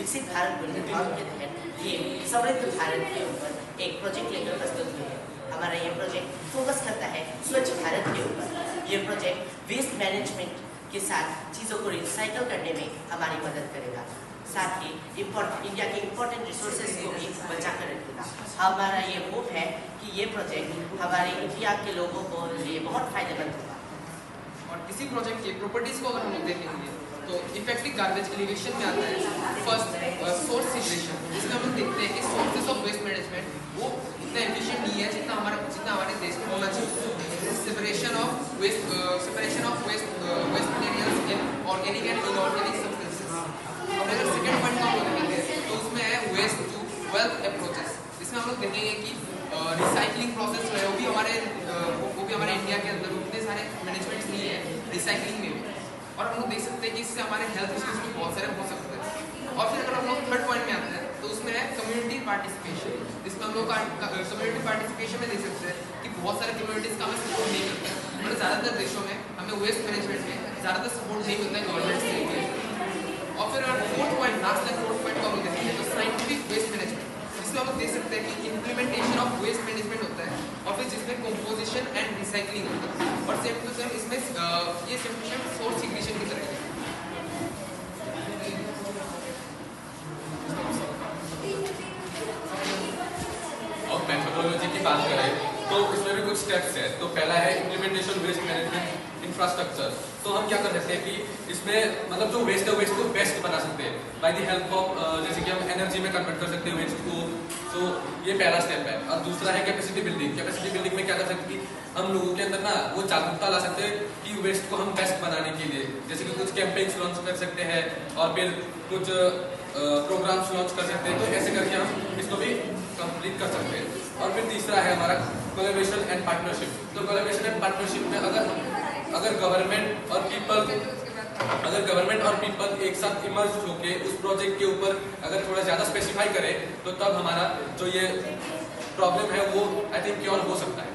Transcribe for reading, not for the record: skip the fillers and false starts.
विकसित भारत बुनियाद के तहत ये समृद्ध भारत के ऊपर एक प्रोजेक्ट लेकर प्रस्तुत हुई है। हमारा ये प्रोजेक्ट फोकस करता है स्वच्छ भारत के ऊपर। ये प्रोजेक्ट वेस्ट मैनेजमेंट के साथ चीज़ों को रिसाइकल करने में हमारी मदद करेगा, साथ ही इंडिया के इम्पोर्टेंट रिसोर्सेज को भी बचा कर रखेगा। हमारा ये होप है कि ये प्रोजेक्ट हमारे इंडिया के लोगों को लिए बहुत फायदेमंद होगा। और इसी प्रोजेक्ट के प्रॉपर्टीज को अगर हम लोग देखेंगे तो इफेक्टिव गार्बेज एलिवेशन में आता है फर्स्ट सोर्स सिग्रेशन, जिसमें हम लोग देखते हैं कि सोर्सेज ऑफ वेस्ट मैनेजमेंट वो इतना एफिशिएंट नहीं है जितना हमारे देश में होना चाहिए। Separation of waste materials in organic and inorganic substances. और अगर सेकंड पॉइंट को हम लोग देखेंगे तो उसमें है वेस्ट टू वेल्थ अप्रोचेस, जिसमें हम लोग देखेंगे कि रिसाइकलिंग प्रोसेस जो है वो भी हमारे इंडिया के अंदर उतने सारे मैनेजमेंट्स नहीं है रिसाइकलिंग में भी। और हम लोग देख सकते हैं कि इससे हमारे हेल्थ इश्यूज भी बहुत सारे हो सकते हैं। और फिर अगर हम लोग थर्ड पॉइंट में आते हैं तो उसमें है कम्युनिटी पार्टिसिपेशन, जिसमें हम लोग कम्युनिटी पार्टिसिपेशन में देख सकते हैं कि बहुत सारे कम्युनिटीज का हमें सपोर्ट नहीं मिलता है। मतलब ज़्यादातर देशों में हमें वेस्ट मैनेजमेंट में ज़्यादातर सपोर्ट नहीं मिलता है गवर्नमेंट से। और फिर अगर फोर्थ पॉइंट को हम लोग देखेंगे तो साइंटिफिक वेस्ट मैनेजमेंट, जिसमें हम लोग देख सकते हैं कि इम्प्लीमेंटेशन ऑफ वेस्ट मैनेजमेंट होता है और फिर जिसमें कंपोजिशन एंड रिसाइकलिंग होता है। और सेम टू सेम इसमें ये same to same source segregation की तरह है। और मेथोडोलॉजी की बात करें तो इसमें भी कुछ स्टेप्स है। तो पहला है इम्प्लीमेंटेशन वेस्ट मैनेजमेंट इंफ्रास्ट्रक्चर। तो हम क्या कर सकते हैं कि इसमें मतलब जो वेस्ट है वेस्ट को बेस्ट बना सकते हैं बाय द हेल्प ऑफ जैसे कि हम एनर्जी में कन्वर्ट कर सकते हैं वेस्ट को। तो ये पहला स्टेप है। और दूसरा है कैपेसिटी बिल्डिंग। कैपेसिटी बिल्डिंग में क्या कर सकते हैं कि हम लोगों के अंदर ना वो जागरूकता ला सकते हैं कि वेस्ट को हम बेस्ट बनाने के लिए, जैसे कि कुछ कैंपेन्स लॉन्च कर सकते हैं और फिर कुछ प्रोग्राम्स लॉन्च कर सकते हैं। तो ऐसे करके हम इसको भी कंप्लीट कर सकते हैं। और फिर तीसरा है हमारा कोलैबोरेशन एंड पार्टनरशिप। तो कोलैबोरेशन एंड पार्टनरशिप में अगर गवर्नमेंट और पीपल एक साथ इमर्ज होके उस प्रोजेक्ट के ऊपर अगर थोड़ा ज़्यादा स्पेसिफाई करें तो तब हमारा जो ये प्रॉब्लम है वो आई थिंक क्योर हो सकता है।